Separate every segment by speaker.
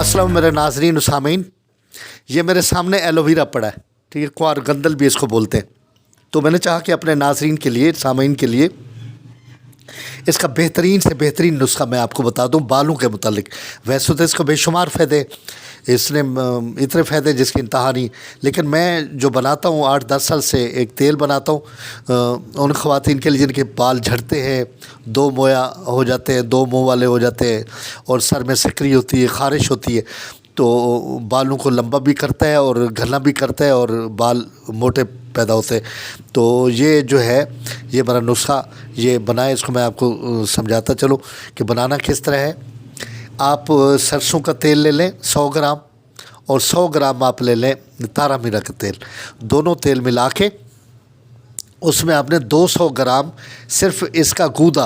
Speaker 1: अस्सलाम मेरे नाज़रीन और सामीन, ये मेरे सामने एलोवेरा पड़ा है, ठीक है, क्वार गंदल भी इसको बोलते हैं। तो मैंने चाहा कि अपने नाज़रीन के लिए, सामीन के लिए इसका बेहतरीन से बेहतरीन नुस्खा मैं आपको बता दूं बालों के मुतालिक। वैसे तो इसको बेशुमार फ़ायदे, इसने इतने फ़ायदे जिसकी इंतहा नहीं, लेकिन मैं जो बनाता हूँ 8-10 साल से एक तेल बनाता हूँ उन ख़वातीन के लिए जिनके बाल झड़ते हैं, दो मोया हो जाते हैं, दो मुँह वाले हो जाते हैं और सर में सिकरी होती है, ख़ारिश होती है, तो बालों को लंबा भी करता है और घना भी करता है और बाल मोटे पैदा होते हैं। तो ये जो है, ये मेरा नुस्खा ये बनाए, इसको मैं आपको समझाता चलूँ कि बनाना किस तरह है। आप सरसों का तेल ले लें 100 ग्राम और 100 ग्राम आप ले लें तारा मीरा का तेल। दोनों तेल मिला के उसमें आपने 200 ग्राम सिर्फ इसका गूदा,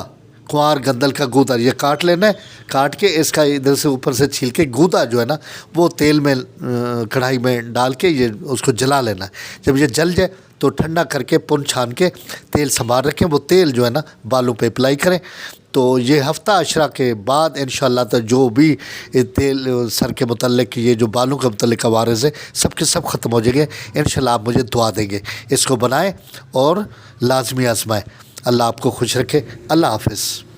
Speaker 1: कुंवार गंदल का गूदा ये काट लेना है। काट के इसका इधर से ऊपर से छील के गूदा जो है ना वो तेल में कढ़ाई में डाल के ये उसको जला लेना है। जब ये जल जाए तो ठंडा करके पुन छान के तेल संभाल रखें। वो तेल जो है ना बालों पे अप्लाई करें। तो ये हफ्ता अशरा के बाद इंशाअल्लाह तो जो भी तेल सर के मुतल्लिक, ये जो बालों के मुतल्लिक अवारज़ है सब के सब ख़त्म हो जाएंगे इंशाअल्लाह। आप मुझे दुआ देंगे। इसको बनाएं और लाजमी आजमाएं। अल्लाह आपको खुश रखे। अल्लाह हाफ़िज़।